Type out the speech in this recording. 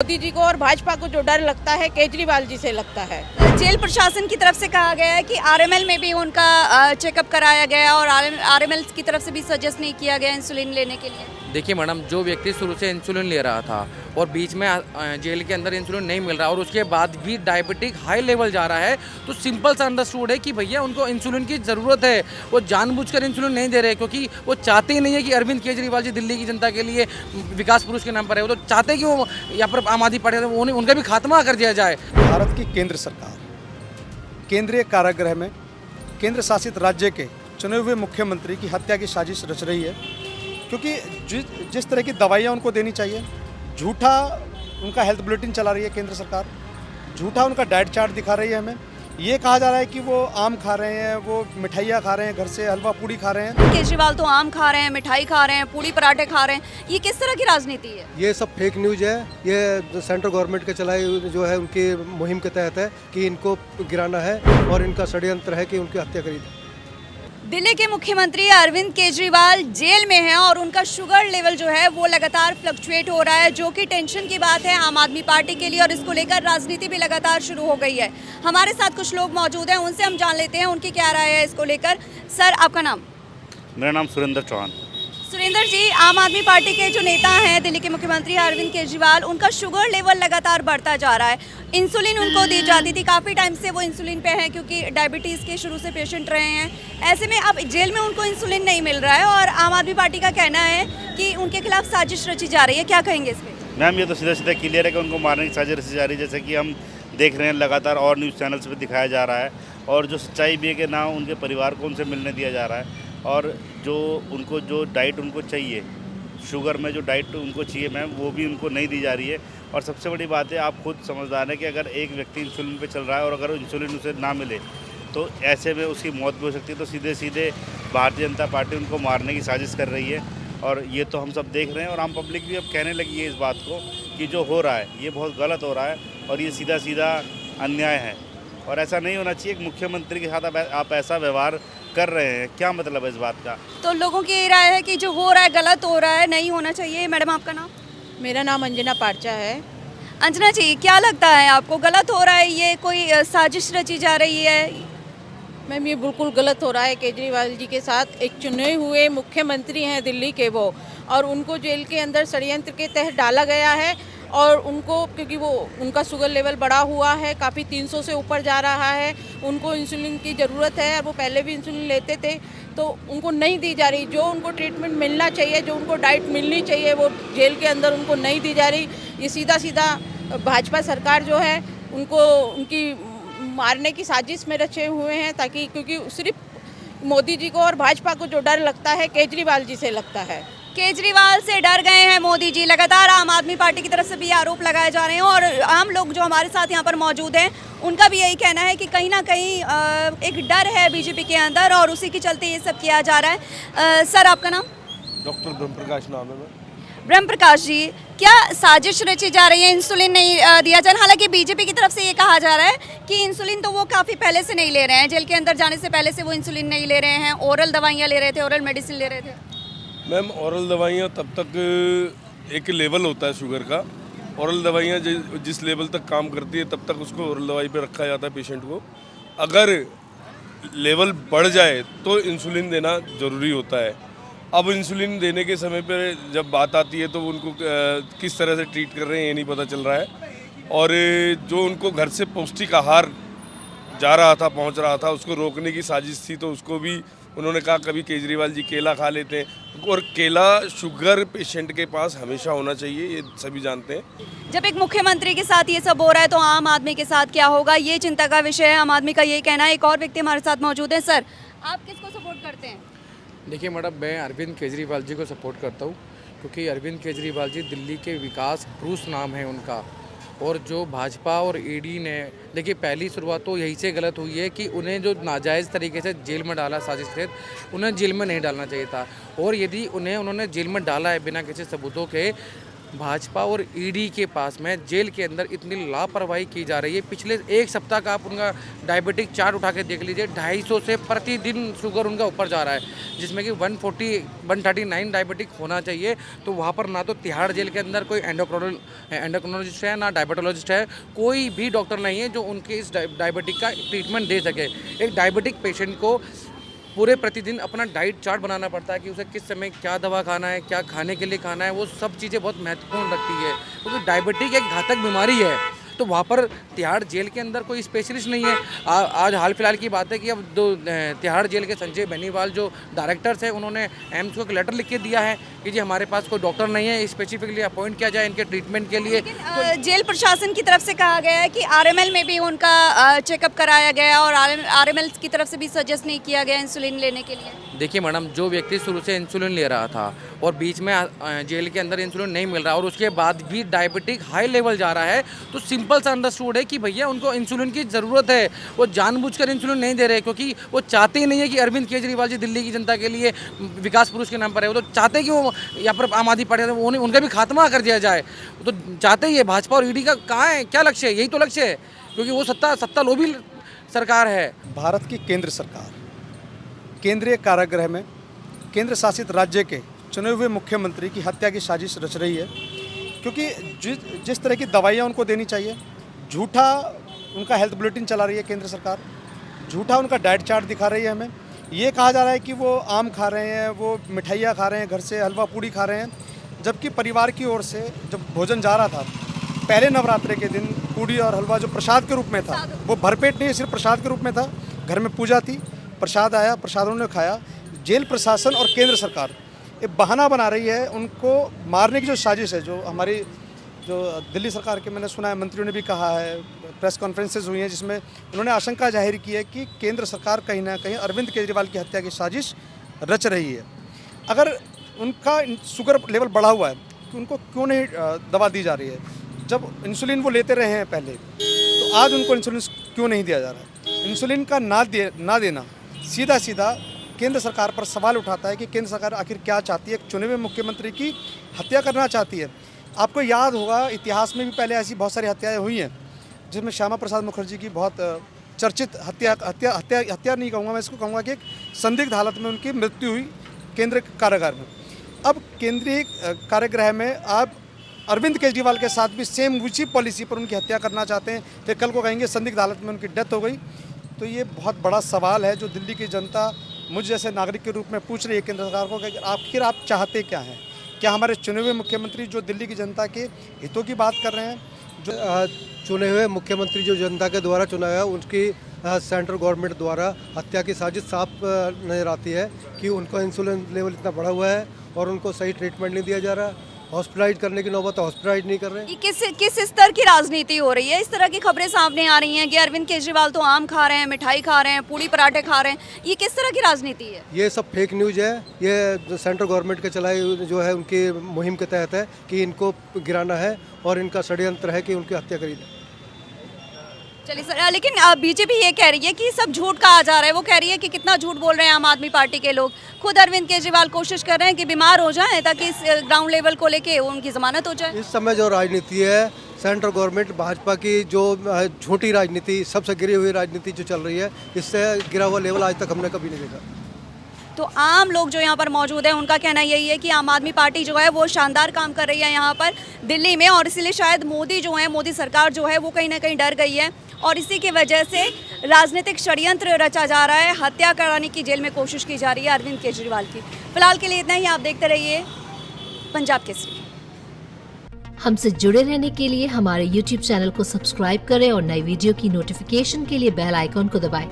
मोदी जी को और भाजपा को जो डर लगता है केजरीवाल जी से लगता है। जेल प्रशासन की तरफ से कहा गया है कि आरएमएल में भी उनका चेकअप कराया गया और आरएमएल की तरफ से भी सजेस्ट नहीं किया गया इंसुलिन लेने के लिए। देखिए मैडम, जो व्यक्ति शुरू से इंसुलिन ले रहा था और बीच में जेल के अंदर इंसुलिन नहीं मिल रहा और उसके बाद भी डायबिटिक हाई लेवल जा रहा है, तो सिंपल सा अंडरस्टूड है कि भैया उनको इंसुलिन की ज़रूरत है। वो जानबूझकर इंसुलिन नहीं दे रहे क्योंकि वो चाहते ही नहीं है कि अरविंद केजरीवाल जी दिल्ली की जनता के लिए विकास पुरुष के नाम पर है। वो तो चाहते हैं कि वो यहाँ पर आम आदमी पार्टी उनका भी खात्मा कर दिया जाए। भारत की केंद्र सरकार केंद्रीय कारागृह में केंद्र शासित राज्य के चुने हुए मुख्यमंत्री की हत्या की साजिश रच रही है, क्योंकि जिस तरह की दवाइयाँ उनको देनी चाहिए, झूठा उनका हेल्थ बुलेटिन चला रही है केंद्र सरकार, झूठा उनका डाइट चार्ट दिखा रही है। हमें ये कहा जा रहा है कि वो आम खा रहे हैं, वो मिठाइयाँ खा रहे हैं, घर से हलवा पूड़ी खा रहे हैं। केजरीवाल तो आम खा रहे हैं, मिठाई खा रहे हैं, पूड़ी पराठे खा रहे हैं। ये किस तरह की राजनीति है? ये सब फेक न्यूज़ है। ये सेंट्रल गवर्नमेंट के चलाई जो है उनकी मुहिम के तहत है कि इनको गिराना है और इनका षड्यंत्र है कि उनकी हत्या करी। दिल्ली के मुख्यमंत्री अरविंद केजरीवाल जेल में हैं और उनका शुगर लेवल जो है वो लगातार फ्लक्चुएट हो रहा है, जो कि टेंशन की बात है आम आदमी पार्टी के लिए और इसको लेकर राजनीति भी लगातार शुरू हो गई है। हमारे साथ कुछ लोग मौजूद हैं, उनसे हम जान लेते हैं उनकी क्या राय है इसको लेकर। सर, आपका नाम? मेरा नाम सुरेंद्र चौहान। सुरेंद्र जी, आम आदमी पार्टी के जो नेता हैं दिल्ली के मुख्यमंत्री अरविंद केजरीवाल, उनका शुगर लेवल लगातार बढ़ता जा रहा है। इंसुलिन उनको दी जाती थी, काफ़ी टाइम से वो इंसुलिन पे हैं क्योंकि डायबिटीज़ के शुरू से पेशेंट रहे हैं। ऐसे में अब जेल में उनको इंसुलिन नहीं मिल रहा है और आम आदमी पार्टी का कहना है कि उनके खिलाफ साजिश रची जा रही है। क्या कहेंगे इस पर? मैम, ये तो सीधा सीधा क्लियर है कि उनको मारने की साजिश रची जा रही है, जैसे कि हम देख रहे हैं लगातार और न्यूज़ चैनल्स पर दिखाया जा रहा है। और जो सच्चाई भी है कि ना उनके परिवार को उनसे मिलने दिया जा रहा है और जो डाइट उनको चाहिए, शुगर में जो डाइट उनको चाहिए मैम, वो भी उनको नहीं दी जा रही है। और सबसे बड़ी बात है, आप खुद समझदार हैं कि अगर एक व्यक्ति इंसुलिन पे चल रहा है और अगर इंसुलिन उसे ना मिले तो ऐसे में उसकी मौत भी हो सकती है। तो सीधे सीधे भारतीय जनता पार्टी उनको मारने की साजिश कर रही है और ये तो हम सब देख रहे हैं और आम पब्लिक भी अब कहने लगी है इस बात को कि जो हो रहा है ये बहुत गलत हो रहा है और ये सीधा सीधा अन्याय है और ऐसा नहीं होना चाहिए। एक मुख्यमंत्री के साथ आप ऐसा व्यवहार कर रहे हैं, क्या मतलब है इस बात का? तो लोगों की ये राय है कि जो हो रहा है गलत हो रहा है, नहीं होना चाहिए। मैडम, आपका नाम? मेरा नाम अंजना पारचा है। अंजना जी, क्या लगता है आपको, गलत हो रहा है, ये कोई साजिश रची जा रही है? मैम, ये बिल्कुल गलत हो रहा है। केजरीवाल जी के साथ एक चुने हुए मुख्यमंत्री हैं दिल्ली के वो, और उनको जेल के अंदर षड्यंत्र के तहत डाला गया है और उनको क्योंकि वो उनका शुगर लेवल बढ़ा हुआ है, काफ़ी 300 से ऊपर जा रहा है, उनको इंसुलिन की ज़रूरत है और वो पहले भी इंसुलिन लेते थे तो उनको नहीं दी जा रही। जो उनको ट्रीटमेंट मिलना चाहिए, जो उनको डाइट मिलनी चाहिए, वो जेल के अंदर उनको नहीं दी जा रही। ये सीधा सीधा भाजपा सरकार जो है उनको उनकी मारने की साजिश में रचे हुए हैं, ताकि क्योंकि सिर्फ मोदी जी को और भाजपा को जो डर लगता है केजरीवाल जी से लगता है। केजरीवाल से डर गए हैं मोदी जी, लगातार आम आदमी पार्टी की तरफ से भी आरोप लगाए जा रहे हैं और आम लोग जो हमारे साथ यहाँ पर मौजूद हैं उनका भी यही कहना है कि कहीं ना कहीं एक डर है बीजेपी के अंदर और उसी के चलते ये सब किया जा रहा है। सर, आपका नाम? डॉक्टर ब्रह्म प्रकाश नाम है मेरा। ब्रह्म प्रकाश जी, क्या साजिश रची जा रही है इंसुलिन नहीं दिया जाए? हालांकि बीजेपी की तरफ से ये कहा जा रहा है कि इंसुलिन तो वो काफ़ी पहले से नहीं ले रहे हैं, जेल के अंदर जाने से पहले से वो इंसुलिन नहीं ले रहे हैं, ओरल दवाइयाँ ले रहे थे, ओरल मेडिसिन ले रहे थे। मैम, औरल दवाइयाँ तब तक एक लेवल होता है शुगर का। औरल दवाइयाँ जिस लेवल तक काम करती है तब तक उसको औरल दवाई पे रखा जाता है पेशेंट को। अगर लेवल बढ़ जाए तो इंसुलिन देना ज़रूरी होता है। अब इंसुलिन देने के समय पर जब बात आती है तो उनको किस तरह से ट्रीट कर रहे हैं ये नहीं पता चल रहा है। और जो उनको घर से पौष्टिक आहार जा रहा था, पहुंच रहा था, उसको रोकने की साजिश थी, तो उसको भी उन्होंने कहा कभी केजरीवाल जी केला खा लेते हैं और केला शुगर पेशेंट के पास हमेशा होना चाहिए, ये सभी जानते हैं। जब एक मुख्यमंत्री के साथ ये सब हो रहा है तो आम आदमी के साथ क्या होगा, ये चिंता का विषय है। आम आदमी का यही कहना है। एक और व्यक्ति हमारे साथ मौजूद है। सर, आप किसको सपोर्ट करते हैं? देखिए मैडम, मैं अरविंद केजरीवाल जी को सपोर्ट करता हूँ क्योंकि अरविंद केजरीवाल जी दिल्ली के विकास पुरुष नाम है उनका। और जो भाजपा और ईडी ने, देखिए पहली शुरुआत तो यही से गलत हुई है कि उन्हें जो नाजायज़ तरीके से जेल में डाला साजिश के तहत, उन्हें जेल में नहीं डालना चाहिए था। और यदि उन्होंने जेल में डाला है बिना किसी सबूतों के, भाजपा और ईडी के पास में जेल के अंदर इतनी लापरवाही की जा रही है। पिछले एक सप्ताह का आप उनका डायबिटिक चार्ट उठा के देख लीजिए, 250 से प्रतिदिन शुगर उनका ऊपर जा रहा है, जिसमें कि 139 डायबिटिक होना चाहिए। तो वहाँ पर ना तो तिहाड़ जेल के अंदर कोई एंडोक्रोनोलॉजिस्ट है, ना डायबिटोलॉजिस्ट है, कोई भी डॉक्टर नहीं है जो उनके इस डायबिटिक का ट्रीटमेंट दे सके। एक डायबिटिक पेशेंट को पूरे प्रतिदिन अपना डाइट चार्ट बनाना पड़ता है कि उसे किस समय क्या दवा खाना है, क्या खाने के लिए खाना है, वो सब चीज़ें बहुत महत्वपूर्ण रखती है, क्योंकि डायबिटिक एक घातक बीमारी है। तो वहाँ पर तिहाड़ जेल के अंदर कोई स्पेशलिस्ट नहीं है। आज हाल फिलहाल की बात है कि अब तिहाड़ जेल के संजय बेनीवाल जो डायरेक्टर्स हैं, उन्होंने एम्स को एक लेटर लिख के दिया है कि जी हमारे पास कोई डॉक्टर नहीं है, स्पेसिफिकली अपॉइंट किया जाए इनके ट्रीटमेंट के लिए। जेल प्रशासन की तरफ से कहा गया है कि आरएमएल में भी उनका चेकअप कराया गया और आरएमएल की तरफ से भी सजेस्ट नहीं किया गया इंसुलिन लेने के लिए। देखिए मैडम, जो व्यक्ति शुरू से इंसुलिन ले रहा था और बीच में जेल के अंदर इंसुलिन नहीं मिल रहा और उसके बाद भी डायबिटिक हाई लेवल जा रहा है, तो सिंपल सा अंडरस्टूड है कि भैया उनको इंसुलिन की ज़रूरत है। वो जानबूझकर इंसुलिन नहीं दे रहे, क्योंकि वो चाहते ही नहीं है कि अरविंद केजरीवाल जी दिल्ली की जनता के लिए विकास पुरुष के नाम पर है। वो तो चाहते हैं कि वो यहाँ पर आम आदमी पार्टी उनका भी खात्मा कर दिया जाए। वो तो चाहते ही है। भाजपा और ईडी का कहाँ है, क्या लक्ष्य है? यही तो लक्ष्य है, क्योंकि वो सत्ता लोभी सरकार है। भारत की केंद्र सरकार केंद्रीय कारागृह में केंद्र शासित राज्य के चुने हुए मुख्यमंत्री की हत्या की साजिश रच रही है, क्योंकि जिस तरह की दवाइयाँ उनको देनी चाहिए, झूठा उनका हेल्थ बुलेटिन चला रही है केंद्र सरकार, झूठा उनका डाइट चार्ट दिखा रही है। हमें ये कहा जा रहा है कि वो आम खा रहे हैं, वो मिठाइयाँ खा रहे हैं, घर से हलवा पूड़ी खा रहे हैं, जबकि परिवार की ओर से जब भोजन जा रहा था पहले नवरात्रे के दिन पूड़ी और हलवा जो प्रसाद के रूप में था, वो भरपेट नहीं, सिर्फ प्रसाद के रूप में था। घर में पूजा थी, प्रसाद आया, प्रसाद उन्होंने खाया। जेल प्रशासन और केंद्र सरकार एक बहाना बना रही है उनको मारने की जो साजिश है, जो हमारी जो दिल्ली सरकार के मैंने सुना है मंत्रियों ने भी कहा है, प्रेस कॉन्फ्रेंसेस हुई हैं जिसमें उन्होंने आशंका जाहिर की है कि केंद्र सरकार कहीं ना कहीं अरविंद केजरीवाल की हत्या की साजिश रच रही है। अगर उनका शुगर लेवल बढ़ा हुआ है तो उनको क्यों नहीं दवा दी जा रही है? जब इंसुलिन वो लेते रहे हैं पहले, तो आज उनको इंसुलिन क्यों नहीं दिया जा रहा है? इंसुलिन का ना देना सीधा सीधा केंद्र सरकार पर सवाल उठाता है कि केंद्र सरकार आखिर क्या चाहती है। एक चुने हुए मुख्यमंत्री की हत्या करना चाहती है। आपको याद होगा इतिहास में भी पहले ऐसी बहुत सारी हत्याएं हुई हैं, जिसमें श्यामा प्रसाद मुखर्जी की बहुत चर्चित हत्या नहीं कहूँगा मैं, इसको कहूँगा कि एक संदिग्ध हालत में उनकी मृत्यु हुई केंद्रीय कारागार में। अब केंद्रीय कारागृह में आप अरविंद केजरीवाल के साथ भी सेम उसी पॉलिसी पर उनकी हत्या करना चाहते हैं, फिर कल को कहेंगे संदिग्ध हालत में उनकी डेथ हो गई। तो ये बहुत बड़ा सवाल है जो दिल्ली की जनता मुझ जैसे नागरिक के रूप में पूछ रही है केंद्र सरकार को कि आखिर आप चाहते क्या हैं? क्या हमारे चुने हुए मुख्यमंत्री जो दिल्ली की जनता के हितों की बात कर रहे हैं, जो चुने हुए मुख्यमंत्री जो जनता के द्वारा चुना है, उनकी सेंट्रल गवर्नमेंट द्वारा हत्या की साजिश साफ नजर आती है कि उनका इंसुलिन लेवल इतना बढ़ा हुआ है और उनको सही ट्रीटमेंट नहीं दिया जा रहा, हॉस्पिटलाइज करने की नौबत हॉस्पिटलाइज नहीं कर रहे। ये किस स्तर की राजनीति हो रही है? इस तरह की खबरें सामने आ रही हैं कि अरविंद केजरीवाल तो आम खा रहे हैं, मिठाई खा रहे हैं, पूड़ी पराठे खा रहे हैं, ये किस तरह की राजनीति है? ये सब फेक न्यूज़ है। ये सेंट्रल गवर्नमेंट के चलाई जो है उनकी मुहिम के तहत है कि इनको गिराना है और इनका षड्यंत्र है कि उनकी हत्या करी जाए। चलिए सर, लेकिन बीजेपी ये कह रही है कि सब झूठ कहा जा रहा है। वो कह रही है कि कितना झूठ बोल रहे हैं आम आदमी पार्टी के लोग। खुद अरविंद केजरीवाल कोशिश कर रहे हैं कि बीमार हो जाएं ताकि इस ग्राउंड लेवल को लेके उनकी जमानत हो जाए। इस समय जो राजनीति है सेंट्रल गवर्नमेंट भाजपा की जो झूठी राजनीति, सबसे गिरी हुई राजनीति जो चल रही है, इससे गिरा हुआ लेवल आज तक हमने कभी नहीं देखा। तो आम लोग जो यहाँ पर मौजूद हैं उनका कहना यही है कि आम आदमी पार्टी जो है वो शानदार काम कर रही है यहाँ पर दिल्ली में, और इसीलिए शायद मोदी जो है, मोदी सरकार जो है वो कहीं ना कहीं डर गई है और इसी की वजह से राजनीतिक षड्यंत्र रचा जा रहा है, हत्या कराने की जेल में कोशिश की जा रही है अरविंद केजरीवाल की। फिलहाल के लिए इतना ही। आप देखते रहिए पंजाब केसरी। हमसे जुड़े रहने के लिए हमारे YouTube चैनल को सब्सक्राइब करें और नई वीडियो की नोटिफिकेशन के लिए बेल आइकॉन को दबाएं।